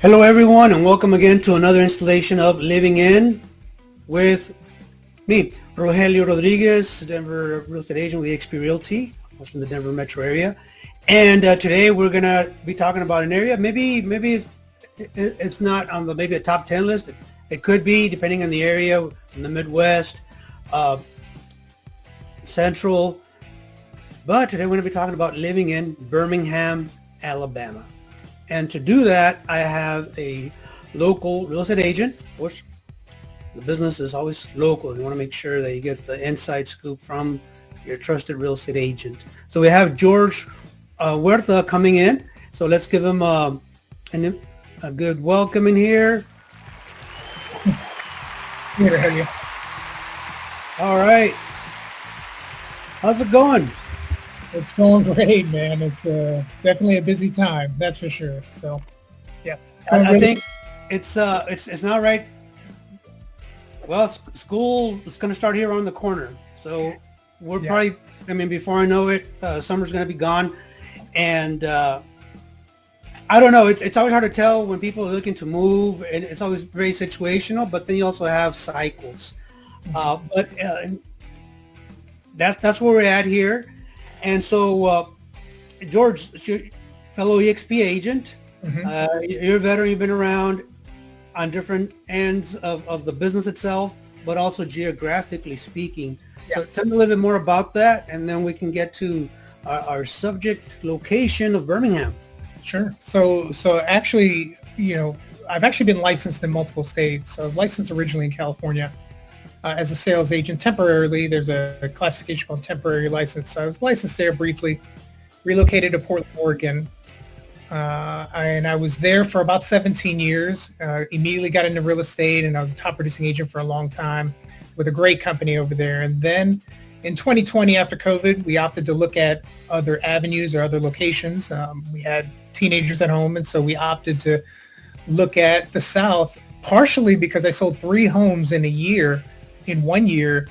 Hello, everyone, and welcome again to another installation of Living In with me, Rogelio Rodriguez, Denver real estate agent with eXp Realty. I'm from the Denver metro area. And today we're going to be talking about an area. Maybe it's not on the maybe a top 10 list. It could be, depending on the area, in the Midwest, Central. But today we're going to be talking about living in Birmingham, Alabama. And to do that, I have a local real estate agent. Of course, the business is always local. You want to make sure that you get the inside scoop from your trusted real estate agent. So we have George Huertas coming in. So let's give him a good welcome in here. Good to have you. All right. How's it going? It's going great, man. It's definitely a busy time, that's for sure. So, yeah. I think it's not right. Well, school is going to start here around the corner, so we're probably. I mean, before I know it, summer's going to be gone, and I don't know. It's always hard to tell when people are looking to move, and it's always very situational. But then you also have cycles. But that's where we're at here. And so, George, fellow eXp agent, you're a veteran. You've been around on different ends of the business itself, but also geographically speaking. Yeah. So tell me a little bit more about that, and then we can get to our subject location of Birmingham. Sure. So actually, I've actually been licensed in multiple states. I was licensed originally in California. As a sales agent temporarily. There's a classification called temporary license. So I was licensed there briefly, relocated to Portland, Oregon. And I was there for about 17 years, immediately got into real estate, and I was a top producing agent for a long time with a great company over there. And then in 2020, after COVID, we opted to look at other avenues or other locations. We had teenagers at home, and so we opted to look at the South, partially because I sold 3 homes in 1 year,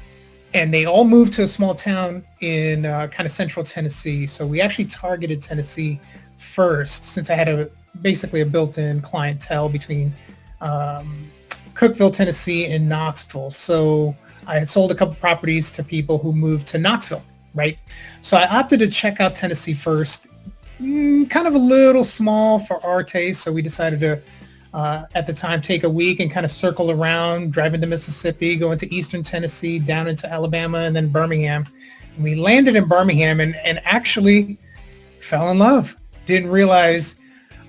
and they all moved to a small town in kind of central Tennessee. So we actually targeted Tennessee first, since I had basically a built-in clientele between Cookeville, Tennessee, and Knoxville. So I had sold a couple properties to people who moved to Knoxville, right? So I opted to check out Tennessee first, kind of a little small for our taste. So we decided to at the time, take a week and kind of circle around, drive into Mississippi, go into eastern Tennessee, down into Alabama, and then Birmingham. And we landed in Birmingham and actually fell in love. Didn't realize,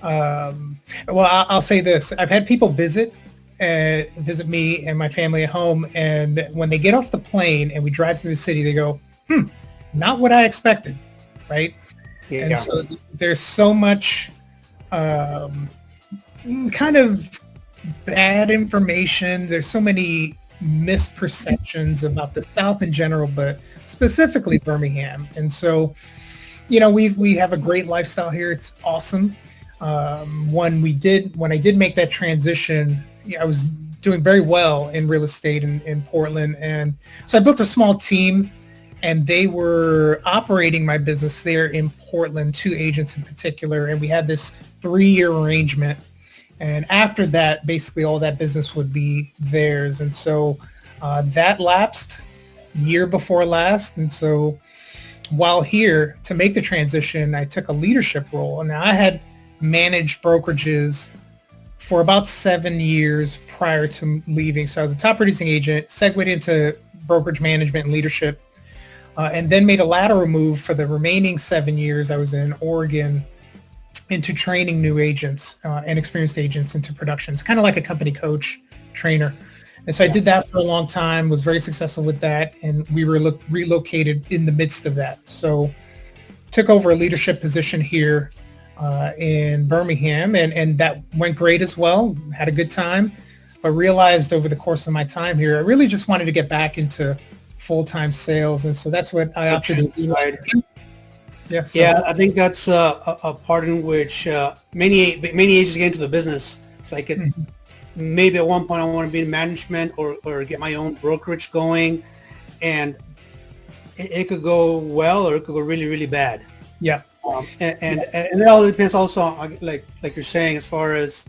I'll say this. I've had people visit me and my family at home, and when they get off the plane and we drive through the city, they go, not what I expected, right? Yeah. And so there's so much kind of bad information. There's so many misperceptions about the South in general, but specifically Birmingham. And so, we have a great lifestyle here. It's awesome. When I did make that transition, I was doing very well in real estate in Portland. And so I built a small team, and they were operating my business there in Portland, 2 agents in particular. And we had this 3-year arrangement. And after that, basically all that business would be theirs. And so that lapsed year before last. And so while here, to make the transition, I took a leadership role. And I had managed brokerages for about 7 years prior to leaving. So I was a top producing agent, segued into brokerage management and leadership, and then made a lateral move for the remaining 7 years I was in Oregon into training new agents and experienced agents into production. It's kind of like a company coach, trainer. And so I did that for a long time, was very successful with that, and we were relocated in the midst of that. So took over a leadership position here in Birmingham, and that went great as well, had a good time, but realized over the course of my time here, I really just wanted to get back into full-time sales, and so that's what I opted to do. Yeah, I think that's a part in which many agents get into the business. It's like maybe at one point I want to be in management or get my own brokerage going, and it could go well or it could go really, really bad. Yeah. And it all depends also on, like you're saying, as far as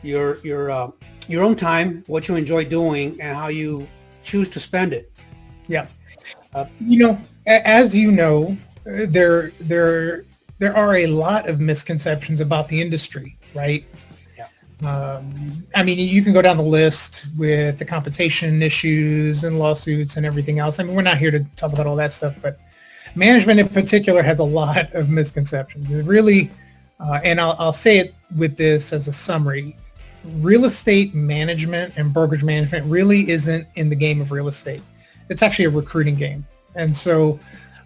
your own time, what you enjoy doing, and how you choose to spend it. Yeah. Uh, As you know, there are a lot of misconceptions about the industry, right? Yeah. I mean, you can go down the list with the compensation issues and lawsuits and everything else. I mean, we're not here to talk about all that stuff, but management in particular has a lot of misconceptions. It really, and I'll say it with this as a summary, real estate management and brokerage management really isn't in the game of real estate. It's actually a recruiting game. And so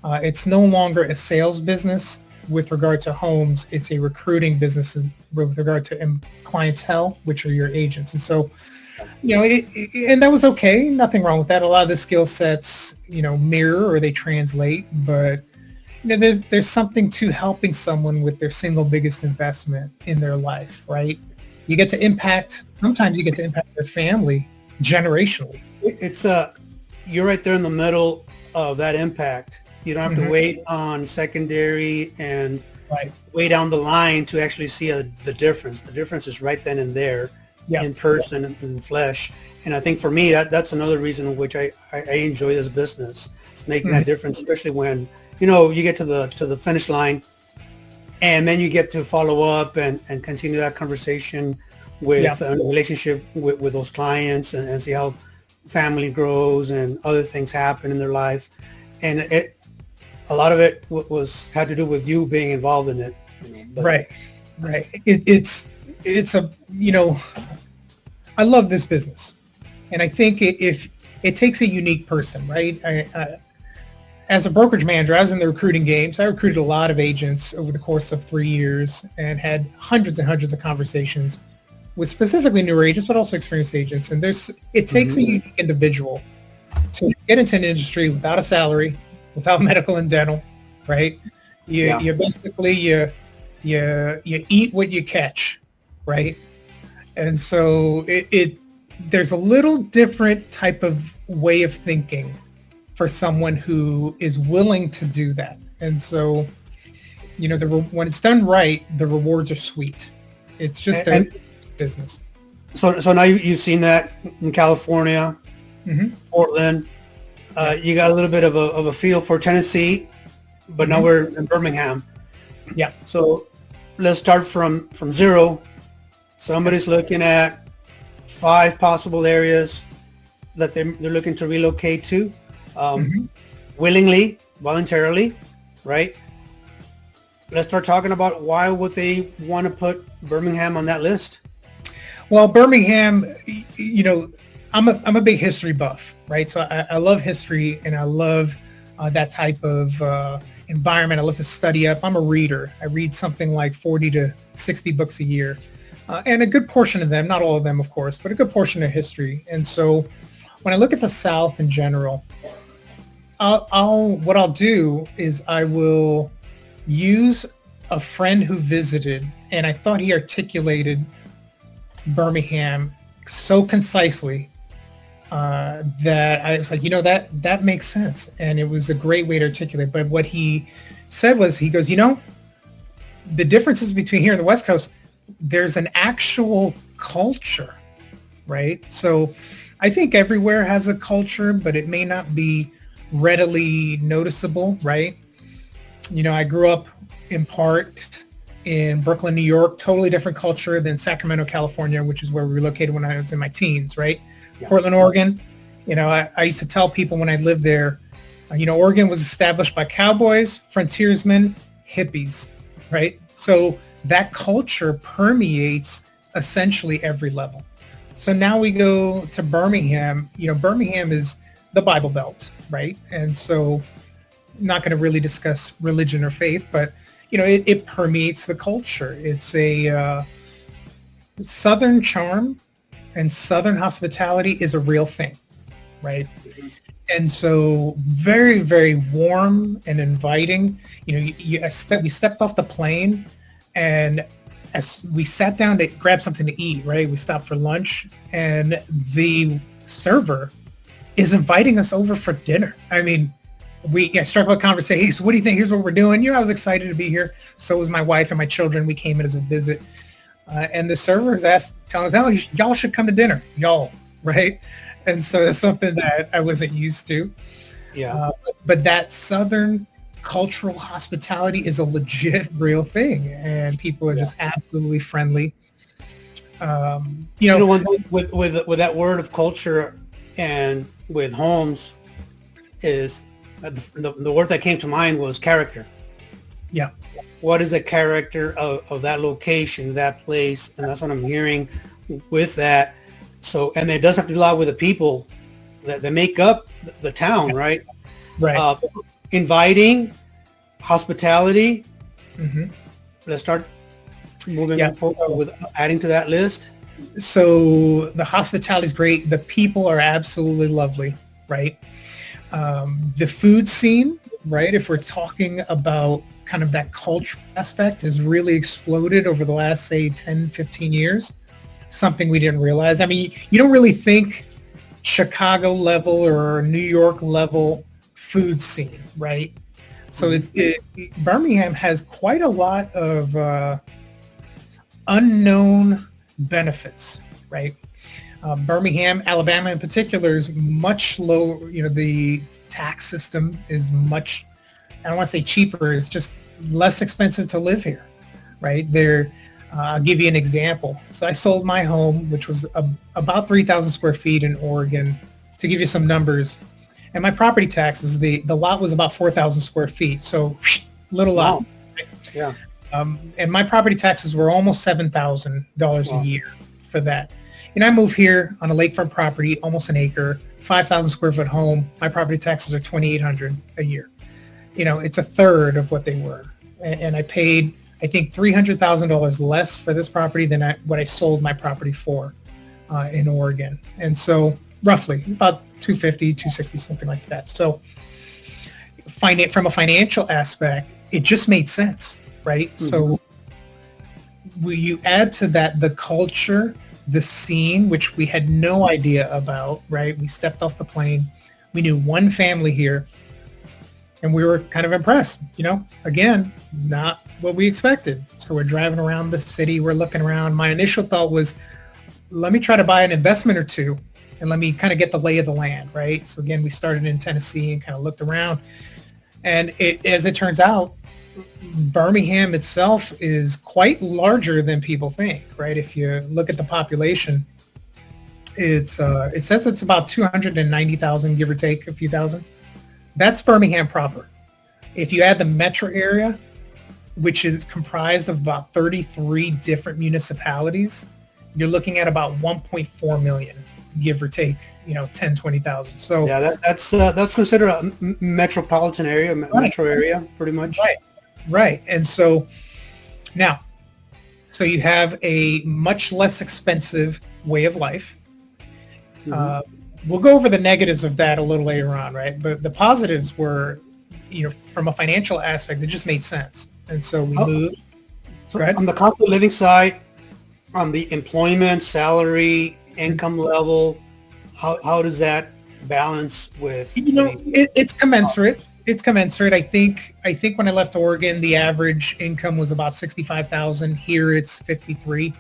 it's no longer a sales business with regard to homes. It's a recruiting business with regard to clientele, which are your agents. And so, and that was okay. Nothing wrong with that. A lot of the skill sets, mirror or they translate, but there's something to helping someone with their single biggest investment in their life, right? Sometimes you get to impact their family generationally. It's you're right there in the middle of that impact. You don't have to wait on secondary and way down the line to actually see the difference. The difference is right then and there, in person and in flesh. And I think for me, that's another reason which I enjoy this business. It's making that difference, especially when, you get to the finish line and then you get to follow up and continue that conversation with a relationship with those clients and see how family grows and other things happen in their life. And a lot of it had to do with you being involved in it. Right. It's I love this business. And I think if it takes a unique person, right? As a brokerage manager, I was in the recruiting game. So I recruited a lot of agents over the course of 3 years and had hundreds and hundreds of conversations with specifically newer agents, but also experienced agents. And it takes a unique individual to get into an industry without a salary, without medical and dental, right? You basically you eat what you catch, right? And so there's a little different type of way of thinking for someone who is willing to do that. And so, when it's done right, the rewards are sweet. It's just a business. So now you've seen that in California, Portland. You got a little bit of a feel for Tennessee, but now we're in Birmingham. Yeah. So let's start from zero. Somebody's looking at 5 possible areas that they're looking to relocate to, willingly, voluntarily, right? Let's start talking about why would they want to put Birmingham on that list? Well, Birmingham, I'm a big history buff, right? So I love history and I love that type of environment. I love to study up. I'm a reader. I read something like 40 to 60 books a year. And a good portion of them, not all of them, of course, but a good portion of history. And so when I look at the South in general, what I'll do is I will use a friend who visited, and I thought he articulated Birmingham so concisely that I was like, that makes sense. And it was a great way to articulate. But what he said was, he goes, the differences between here and the West Coast, there's an actual culture, right? So I think everywhere has a culture, but it may not be readily noticeable, right? I grew up in part in Brooklyn, New York, totally different culture than Sacramento, California, which is where we relocated when I was in my teens, right? Yeah. Portland, Oregon. I used to tell people when I lived there, Oregon was established by cowboys, frontiersmen, hippies, right? So that culture permeates essentially every level. So now we go to Birmingham. Birmingham is the Bible Belt, right? And so not going to really discuss religion or faith, but, it permeates the culture. It's a Southern charm and Southern hospitality is a real thing, right? And so very, very warm and inviting. We stepped off the plane, and as we sat down to grab something to eat, right? We stopped for lunch, and the server is inviting us over for dinner. I mean, we struck up a conversation. Hey, so what do you think? Here's what we're doing. I was excited to be here. So was my wife and my children. We came in as a visit. and the server is telling us, "Oh, y'all should come to dinner, y'all," right? And so it's something that I wasn't used to. Yeah. But that Southern cultural hospitality is a legit real thing, and people are just absolutely friendly. One thing with that word of culture and with homes is the word that came to mind was character. Yeah. What is the character of that location, that place? And that's what I'm hearing with that. So, and it does have to do a lot with the people that make up the town, right? Right. Inviting, hospitality. Mm-hmm. Let's start moving forward with adding to that list. So the hospitality is great. The people are absolutely lovely, right? The food scene, right? If we're talking about kind of that cultural aspect, has really exploded over the last, say, 10, 15 years. Something we didn't realize. I mean, you don't really think Chicago level or New York level food scene, right? So Birmingham has quite a lot of unknown benefits, right? Birmingham, Alabama in particular is much lower. The tax system is much, I don't want to say cheaper, it's just less expensive to live here, right? I'll give you an example. So I sold my home, which was about 3,000 square feet in Oregon, to give you some numbers. And my property taxes, the lot was about 4,000 square feet. So little lot. Right? Yeah. And my property taxes were almost $7,000 a year for that. And I moved here on a lakefront property, almost an acre, 5,000 square foot home. My property taxes are $2,800 a year. It's a third of what they were. And I paid, I think, $300,000 less for this property than what I sold my property for in Oregon. And so roughly about $250, $260, something like that. So from a financial aspect, it just made sense, right? Mm-hmm. So you add to that the culture, the scene, which we had no idea about, right? We stepped off the plane. We knew one family here, and we were kind of impressed. Again, not what we expected. So we're driving around the city. We're looking around. My initial thought was, let me try to buy an investment or two, and let me kind of get the lay of the land, right? So again, we started in Tennessee and kind of looked around. And as it turns out, Birmingham itself is quite larger than people think, right? If you look at the population, it says it's about 290,000, give or take a few thousand. That's Birmingham proper. If you add the metro area, which is comprised of about 33 different municipalities, you're looking at about 1.4 million, give or take, 10, 20,000. So yeah, that's considered a metropolitan area, metro area, pretty much. Right. And so now, you have a much less expensive way of life. Mm-hmm. We'll go over the negatives of that a little later on, right? But the positives were, from a financial aspect, it just made sense. And so we moved. So on the cost of living side, on the employment, salary, income level, how does that balance with? It's commensurate. It's commensurate. I think when I left Oregon, the average income was about 65,000. Here it's 53,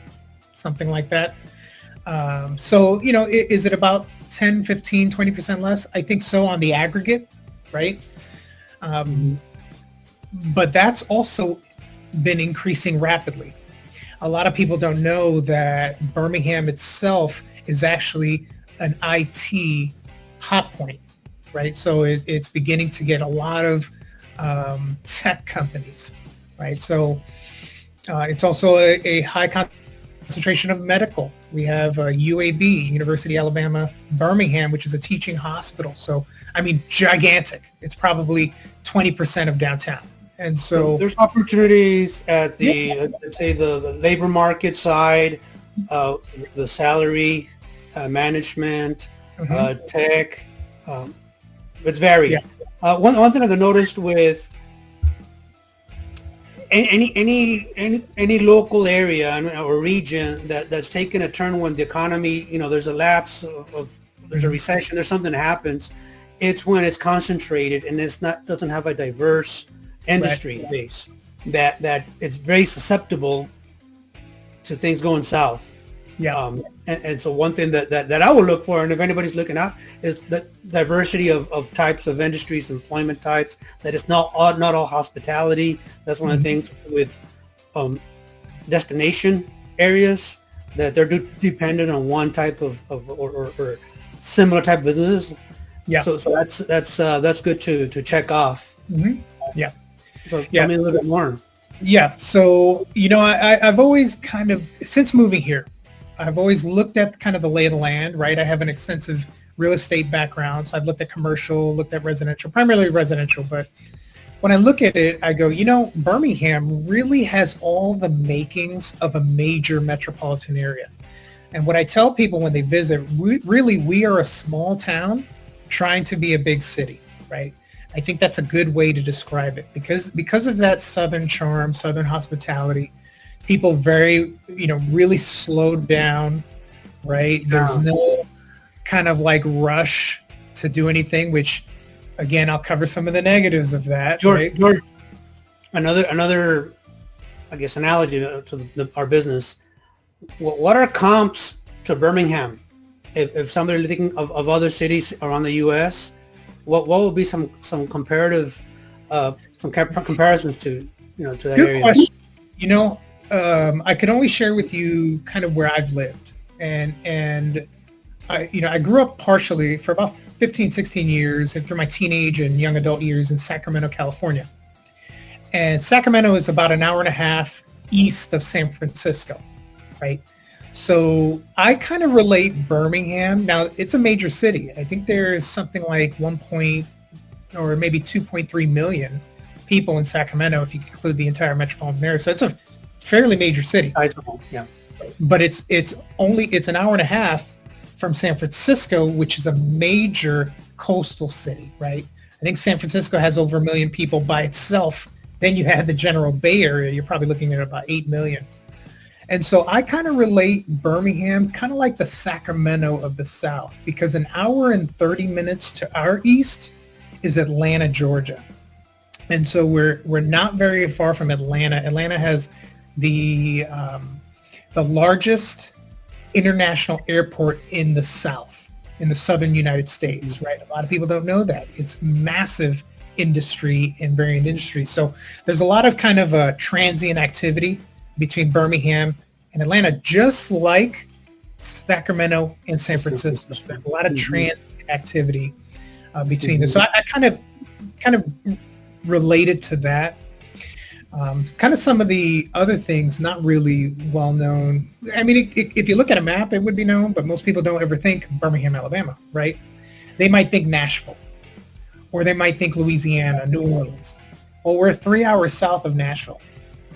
something like that. So, is it about 10, 15, 20% less? I think so on the aggregate, right? But that's also been increasing rapidly. A lot of people don't know that Birmingham itself is actually an IT hot point, right? So it's beginning to get a lot of tech companies, right? So it's also a high concentration of medical. We have UAB, University of Alabama, Birmingham, which is a teaching hospital. So, gigantic. It's probably 20% of downtown. And so there's opportunities at the, let's say, the labor market side, the salary, management, tech. It's varied. Yeah. One thing I've noticed with any local area or region that's taken a turn when the economy, there's a lapse there's a recession, there's something that happens. It's when it's concentrated and doesn't have a diverse industry base that it's very susceptible to things going south. Yeah. And so one thing that I will look for, and if anybody's looking out, is the diversity of types of industries, employment types, that it's not all hospitality. That's one of the things with destination areas, that they're dependent on one type of or similar type of businesses. Yeah. So that's good to check off. Yeah. So tell me a little bit more. Yeah. So, I've always kind of, since moving here, I've always looked at kind of the lay of the land, right? I have an extensive real estate background. So I've looked at commercial, looked at residential, primarily residential. But when I look at it, I go, Birmingham really has all the makings of a major metropolitan area. And what I tell people when they visit, we are a small town trying to be a big city, right? I think that's a good way to describe it because of that Southern charm, Southern hospitality. People very, really slowed down, right? There's no kind of like rush to do anything, which again, I'll cover some of the negatives of that. George, another, I guess, analogy to our business. What are comps to Birmingham? If somebody thinking of other cities around the U.S., what would be some comparative, comparisons to that Good area? Question. I can only share with you kind of where I've lived, and I grew up partially for about 15, 16 years, and through my teenage and young adult years in Sacramento, California. And Sacramento is about an hour and a half east of San Francisco, right? So I kind of relate Birmingham. Now, it's a major city. I think there's something like 2.3 million people in Sacramento, if you include the entire metropolitan area. So it's a fairly major city. Yeah. But it's an hour and a half from San Francisco, which is a major coastal city, right? I think San Francisco has over 1 million people by itself. Then you have the general Bay Area. You're probably looking at about 8 million. And so I kind of relate Birmingham kind of like the Sacramento of the South, because an hour and 30 minutes to our east is Atlanta, Georgia. And so we're not very far from Atlanta. Atlanta has the largest international airport in the South, in the southern United States, right? A lot of people don't know that. It's massive industry and variant industries. So there's a lot of kind of transient activity between Birmingham and Atlanta, just like Sacramento and San Francisco. There's a lot of transient activity between them. So I kind of related to that. Kind of some of the other things not really well known. I mean, if you look at a map, it would be known, but most people don't ever think Birmingham, Alabama, right? They might think Nashville, or they might think Louisiana, New Orleans. Well, we're 3 hours south of Nashville.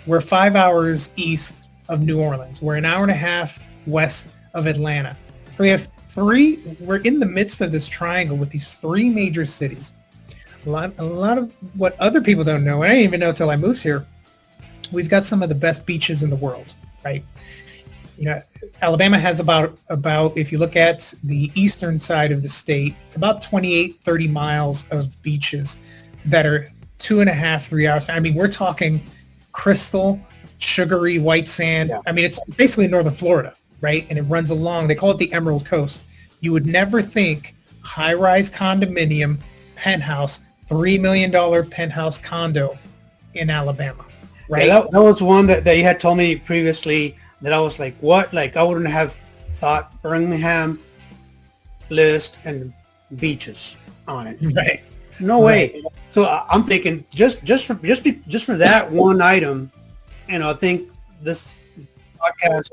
We're 5 hours east of New Orleans. We're an hour and a half west of Atlanta. So we have we're in the midst of this triangle with these three major cities. A lot of what other people don't know, and I didn't even know until I moved here, we've got some of the best beaches in the world, right? Alabama has about, if you look at the eastern side of the state, it's about 28, 30 miles of beaches that are 2.5, 3 hours. I mean, we're talking crystal, sugary white sand. Yeah. I mean, it's basically northern Florida, right? And it runs along, they call it the Emerald Coast. You would never think high-rise condominium, penthouse, $3 million penthouse condo in Alabama, right? Yeah, that was one that you had told me previously that I was like, what? Like, I wouldn't have thought Birmingham list and beaches on it. Right. No way. Right. So I'm thinking just for that one item, I think this podcast,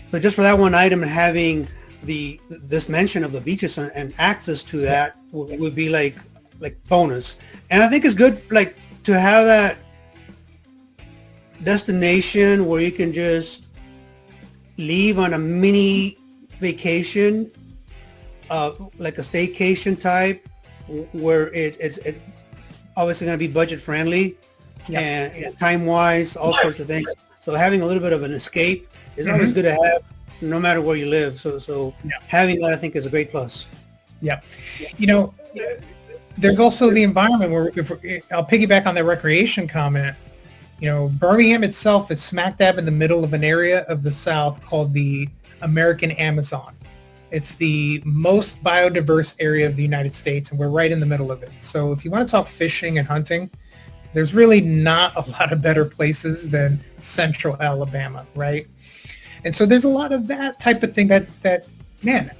so just for that one item and having this mention of the beaches and access to that would be like bonus. And I think it's good like to have that destination where you can just leave on a mini vacation, like a staycation type, where it's obviously going to be budget friendly, and time wise, all sorts of things. So having a little bit of an escape is always good to have, no matter where you live. So having that, I think, is a great plus. Yeah. There's also the environment where, I'll piggyback on that recreation comment. Birmingham itself is smack dab in the middle of an area of the South called the American Amazon. It's the most biodiverse area of the United States, and we're right in the middle of it. So if you want to talk fishing and hunting, there's really not a lot of better places than central Alabama, right? And so there's a lot of that type of thing that man,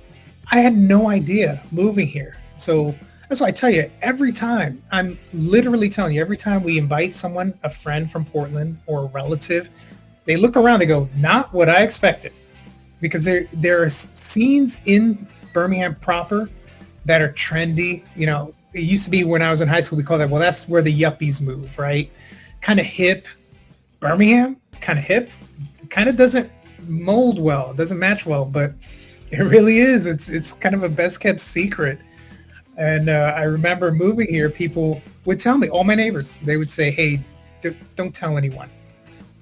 I had no idea moving here. So that's why I tell you, every time, I'm literally telling you, every time we invite someone, a friend from Portland or a relative, they look around, they go, not what I expected. Because there are scenes in Birmingham proper that are trendy. It used to be when I was in high school, we call that, well, that's where the yuppies move, right? Kind of hip. Birmingham, kind of hip. It kind of doesn't mold well. It doesn't match well, but it really is. It's kind of a best kept secret. And I remember moving here, people would tell me, all my neighbors, they would say, hey, don't tell anyone.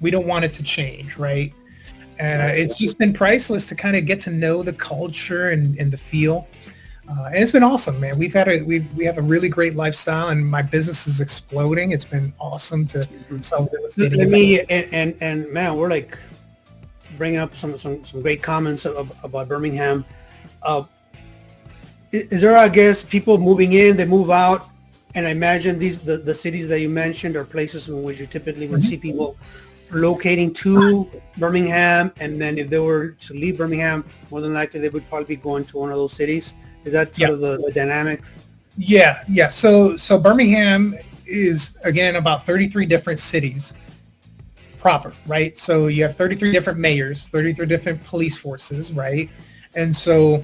We don't want it to change, right? And it's just been priceless to kind of get to know the culture and the feel. And it's been awesome, man. We have a really great lifestyle, and my business is exploding. It's been awesome to sell real estate. Let me and man, we're like bringing up some great comments about Birmingham. Is there, I guess, people moving in, they move out, and I imagine the cities that you mentioned are places in which you typically would see people locating to Birmingham, and then if they were to leave Birmingham, more than likely they would probably be going to one of those cities. Is that sort of the dynamic? Yeah. So Birmingham is, again, about 33 different cities proper, right? So you have 33 different mayors, 33 different police forces, right? And so,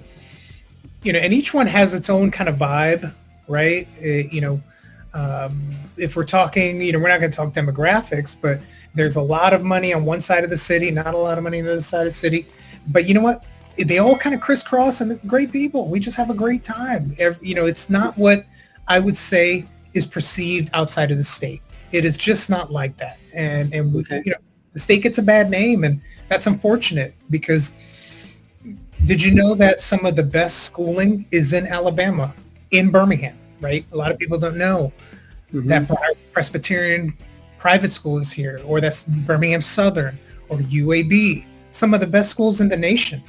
and each one has its own kind of vibe, right? If we're talking, we're not going to talk demographics, but there's a lot of money on one side of the city, not a lot of money on the other side of the city. But you know what? They all kind of crisscross, and it's great people. We just have a great time. It's not what I would say is perceived outside of the state. It is just not like that. And okay. The state gets a bad name, and that's unfortunate because did you know that some of the best schooling is in Alabama, in Birmingham, right? A lot of people don't know that Presbyterian private school is here, or that's Birmingham Southern or UAB, some of the best schools in the nation.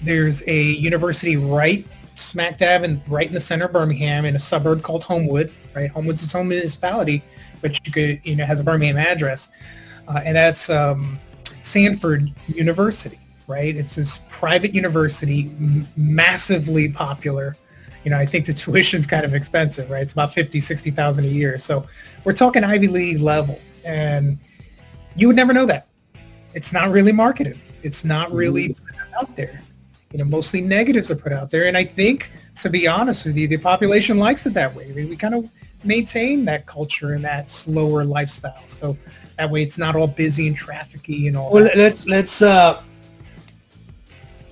There's a university right smack dab and right in the center of Birmingham in a suburb called Homewood, right? Homewood's its own municipality, but has a Birmingham address. And that's Sanford University, right? It's this private university, massively popular. I think the tuition's kind of expensive, right? It's about $50,000-$60,000 a year. So we're talking Ivy League level, and you would never know that. It's not really marketed. It's not really put out there. Mostly negatives are put out there. And I think, to be honest with you, the population likes it that way. We kind of maintain that culture and that slower lifestyle. So that way it's not all busy and trafficky and all that. Let's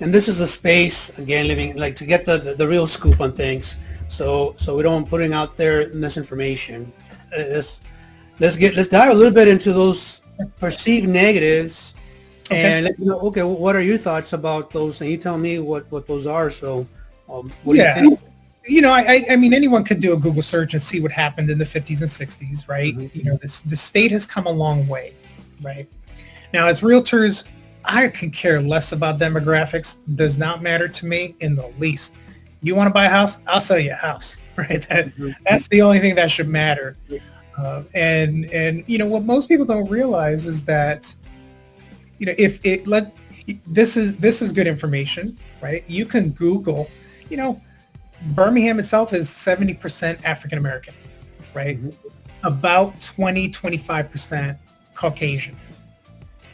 and this is a space, again, living like to get the real scoop on things. So we don't putting out there misinformation. Let's dive a little bit into those perceived negatives. Okay. And what are your thoughts about those? And you tell me what those are. So what do you think? I mean, anyone could do a Google search and see what happened in the 50s and 60s, right? The state has come a long way, right? Now, as realtors, I can care less about demographics. Does not matter to me in the least. You want to buy a house? I'll sell you a house, right? That's the only thing that should matter. And what most people don't realize is that this is good information, right? You can Google, Birmingham itself is 70% African American, right? About 25% Caucasian,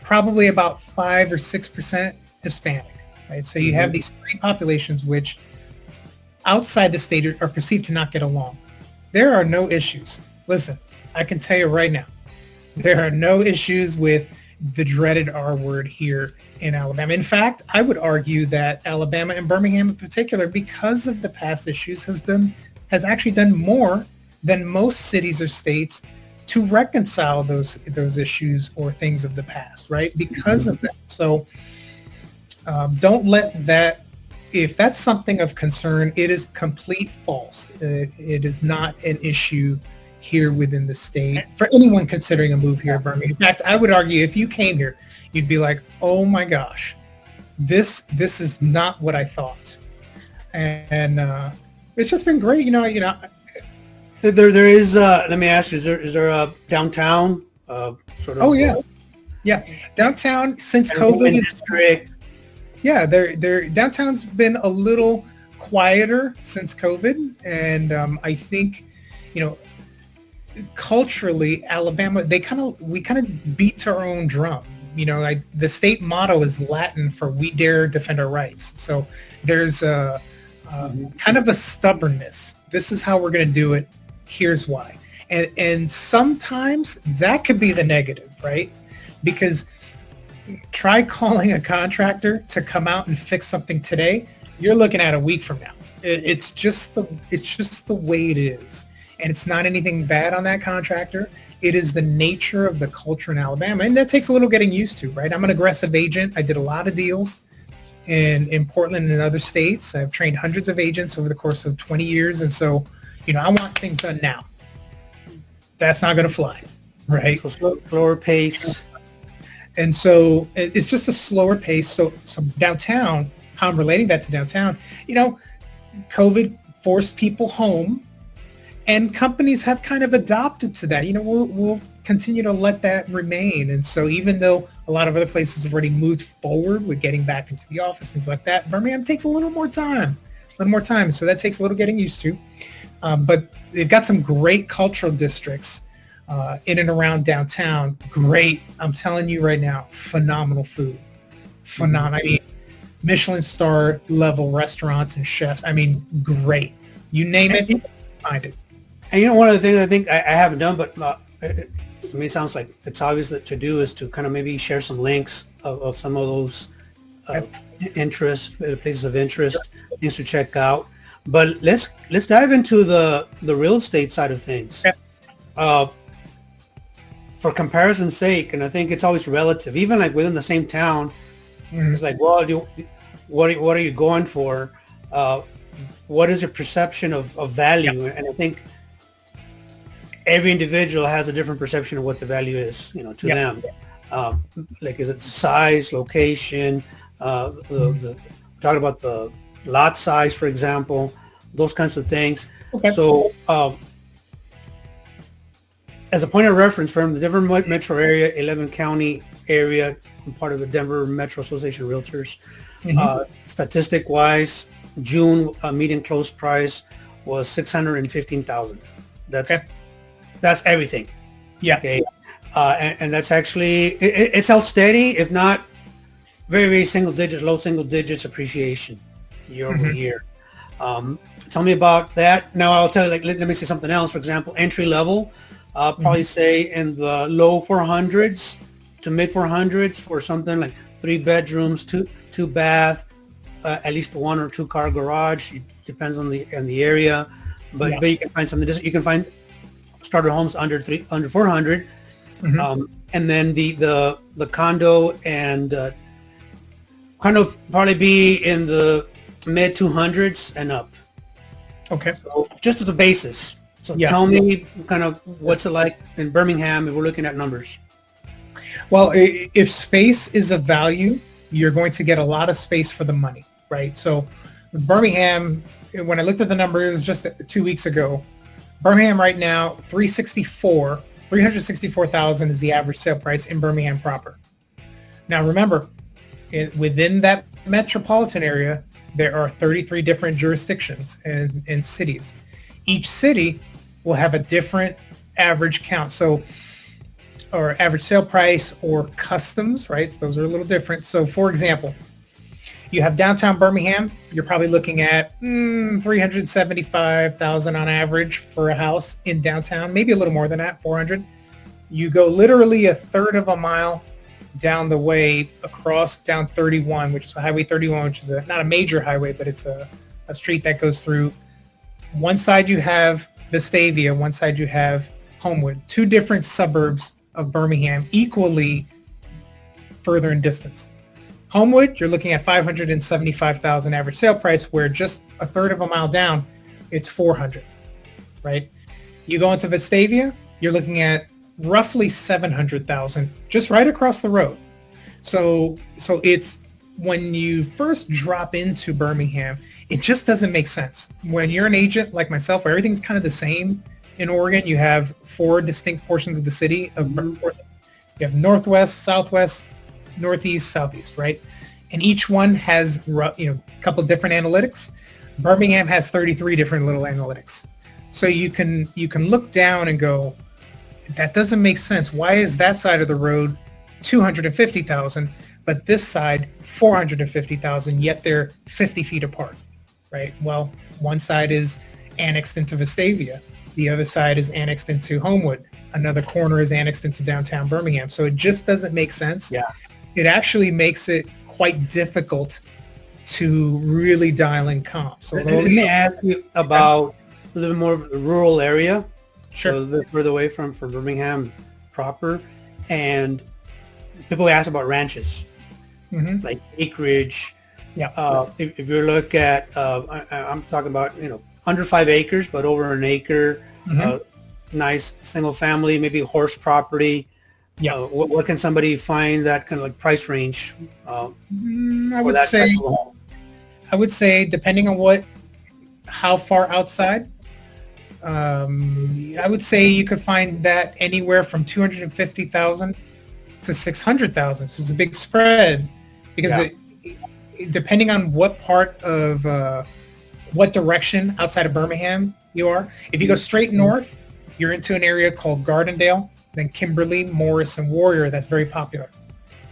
probably about 5 or 6% Hispanic, right? So you have these three populations which outside the state are perceived to not get along. There are no issues. Listen, I can tell you right now, there are no issues with the dreaded R word here in Alabama. In fact, I would argue that Alabama and Birmingham in particular, because of the past issues, has actually done more than most cities or states to reconcile those issues or things of the past, right? Because of that. So don't let that, if that's something of concern, it is complete false. It is not an issue here within the state for anyone considering a move here in Birmingham. In fact, I would argue if you came here, you'd be like, oh my gosh, this is not what I thought. And it's just been great. There is, let me ask you, is there a downtown sort of? Oh, yeah. Yeah. Downtown since COVID. District. Yeah, downtown's been a little quieter since COVID. And I think, culturally, Alabama, we kind of beat to our own drum. The state motto is Latin for "We dare defend our rights." So there's kind of a stubbornness. This is how we're going to do it. Here's why. And sometimes that could be the negative, right? Because try calling a contractor to come out and fix something today. You're looking at a week from now. It's just the way it is. And it's not anything bad on that contractor. It is the nature of the culture in Alabama. And that takes a little getting used to, right? I'm an aggressive agent. I did a lot of deals in Portland and other states. I've trained hundreds of agents over the course of 20 years. And so, I want things done now. That's not going to fly, right? So slower pace. And so it's just a slower pace. So downtown, how I'm relating that to downtown, COVID forced people home. And companies have kind of adopted to that. We'll continue to let that remain. And so even though a lot of other places have already moved forward with getting back into the office, things like that, Birmingham takes a little more time. So that takes a little getting used to. But they've got some great cultural districts in and around downtown. Great. I'm telling you right now, phenomenal food. Phenomenal. I mean, Michelin star level restaurants and chefs. I mean, great. You name it, find it. And one of the things I think I haven't done, but to me it sounds like it's obvious that to do is to kind of maybe share some links of some of those places of interest, things to check out. But let's dive into the real estate side of things. For comparison's sake, and I think it's always relative, even like within the same town, it's like, well, what are you going for? What is your perception of value? And I think every individual has a different perception of what the value is, to them. Like, is it size, location, talk about the lot size, for example, those kinds of things. Okay. So, as a point of reference from the Denver metro area, 11 county area, I'm part of the Denver Metro Association of Realtors. Statistic wise, June median close price was $615,000. That's everything. Yeah. Okay. And that's actually, it's held steady, if not very, very low single digits appreciation year over year. Tell me about that. Now I'll tell you, let me say something else. For example, entry level, probably say in the low 400s to mid 400s for something like 3 bedrooms, two bath, at least 1 or 2 car garage. It depends on the area, but you can find something. You can find starter homes under 400, and then the condo and condo probably be in the mid 200s and up. Okay. So just as a basis. So tell me kind of what's it like in Birmingham if we're looking at numbers. Well, if space is a value, you're going to get a lot of space for the money, right? So Birmingham, when I looked at the numbers just 2 weeks ago, Birmingham right now, 364,000 is the average sale price in Birmingham proper. Now remember, within that metropolitan area, there are 33 different jurisdictions and cities. Each city will have a different average count. So, or average sale price or customs, right? So those are a little different. So for example, you have downtown Birmingham, you're probably looking at 375,000 on average for a house in downtown, maybe a little more than that, 400. You go literally a third of a mile down the way across down 31, which is Highway 31, which is not a major highway, but it's a street that goes through. One side you have Vestavia, one side you have Homewood, 2 different suburbs of Birmingham, equally further in distance. Homewood, you're looking at 575,000 average sale price, where just a third of a mile down, it's 400, right? You go into Vestavia, you're looking at roughly 700,000 just right across the road. So it's when you first drop into Birmingham, it just doesn't make sense. When you're an agent like myself, where everything's kind of the same in Oregon, you have 4 distinct portions of the city. You have northwest, southwest, northeast, southeast, right? And each one has a couple of different analytics. Birmingham has 33 different little analytics. So you can look down and go, that doesn't make sense. Why is that side of the road 250,000, but this side 450,000, yet they're 50 feet apart, right? Well, one side is annexed into Vestavia. The other side is annexed into Homewood. Another corner is annexed into downtown Birmingham. So it just doesn't make sense. Yeah. It actually makes it quite difficult to really dial in comps. So let me ask you about a little more of the rural area. Sure. So a little bit further away from Birmingham proper. And people ask about ranches, like acreage. Yeah. If you look at, I'm talking about, under 5 acres, but over an acre, nice single family, maybe horse property. Yeah. What can somebody find that kind of like price range? I would say depending on how far outside, I would say you could find that anywhere from 250,000 to 600,000. So it's a big spread because depending on what part of what direction outside of Birmingham you are. If you go straight north, you're into an area called Gardendale, then Kimberly, Morris, and Warrior. That's very popular.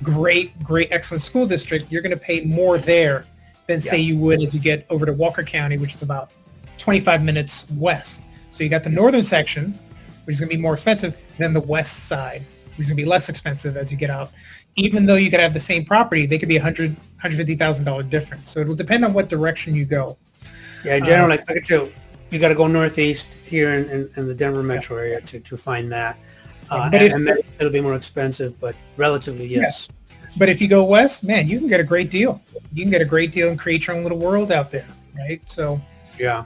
Great, excellent school district. You're going to pay more there than say you would as you get over to Walker County, which is about 25 minutes west. So you got the northern section, which is going to be more expensive, than the west side, which is going to be less expensive as you get out. Even though you could have the same property, they could be $150,000 difference. So it'll depend on what direction you go. Yeah, in general, you got to go northeast here in the Denver metro area to find that. But it'll be more expensive, but relatively, yes. Yeah. But if you go west, man, you can get a great deal. You can get a great deal and create your own little world out there, right? So, yeah.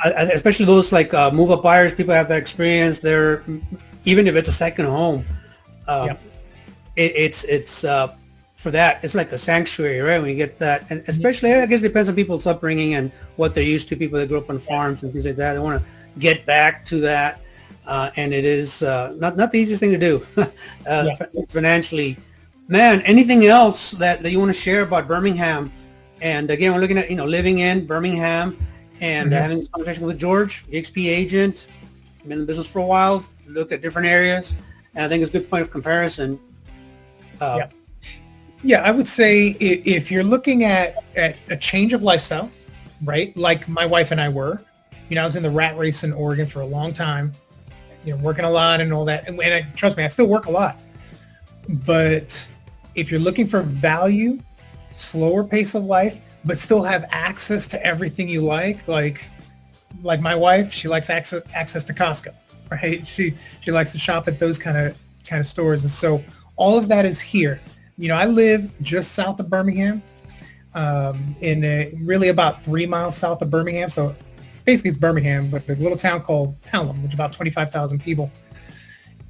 Especially those like move-up buyers, people have that experience. They're, even if it's a second home, it's for that, it's like a sanctuary, right? When you get that, and especially, I guess it depends on people's upbringing and what they're used to. People that grew up on farms and things like that, they want to get back to that. And it is not the easiest thing to do financially. Man, anything else that you want to share about Birmingham? And again, we're looking at, living in Birmingham and having this conversation with George, EXP agent, been in the business for a while, looked at different areas. And I think it's a good point of comparison. Yeah, I would say if you're looking at a change of lifestyle, right? Like my wife and I were, I was in the rat race in Oregon for a long time. Working a lot and all that. And trust me, I still work a lot. But if you're looking for value, slower pace of life, but still have access to everything you like my wife, she likes access to Costco, right? She likes to shop at those kind of stores. And so all of that is here. I live just south of Birmingham, really about 3 miles south of Birmingham. So basically it's Birmingham, but a little town called Pelham, which is about 25,000 people.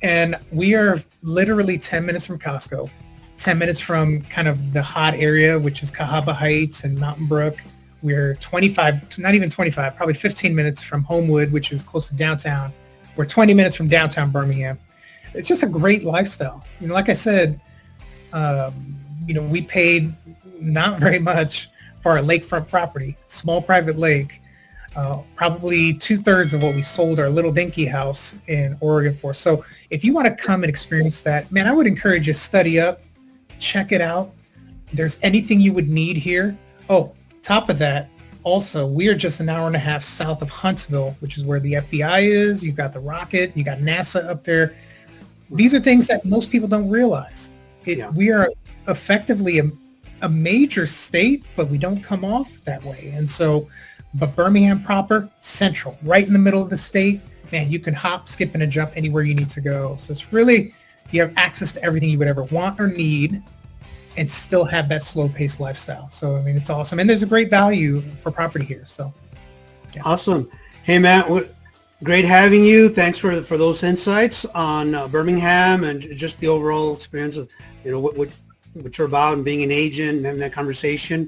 And we are literally 10 minutes from Costco, 10 minutes from kind of the hot area, which is Cahaba Heights and Mountain Brook. We're 25, not even 25, probably 15 minutes from Homewood, which is close to downtown. We're 20 minutes from downtown Birmingham. It's just a great lifestyle. Like I said, we paid not very much for our lakefront property, small private lake. Probably 2/3 of what we sold our little dinky house in Oregon for. So if you want to come and experience that, man, I would encourage you to study up, check it out. There's anything you would need here. Oh, top of that, also, we are just an hour and a half south of Huntsville, which is where the FBI is. You've got the rocket, you got NASA up there. These are things that most people don't realize. We are effectively a major state, but we don't come off that way. And so, but Birmingham proper, central, right in the middle of the state, man, you can hop, skip, and a jump anywhere you need to go. So it's really, you have access to everything you would ever want or need and still have that slow-paced lifestyle. So, it's awesome. And there's a great value for property here. So, Awesome. Hey, Matt, Great having you. Thanks for those insights on Birmingham and just the overall experience of what you're about and being an agent and having that conversation.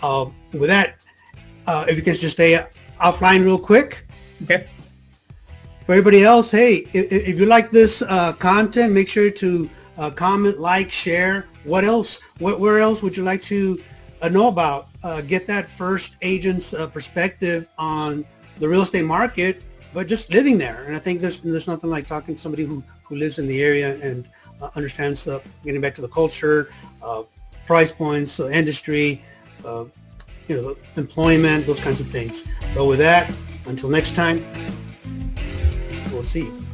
With that, if you can just stay offline real quick. Okay. For everybody else, hey, if you like this content, make sure to comment, like, share. What else? Where else would you like to know about? Get that first agent's perspective on the real estate market, but just living there. And I think there's nothing like talking to somebody who lives in the area and understands getting back to the culture, price points, industry, the employment, those kinds of things. But with that, until next time, we'll see you.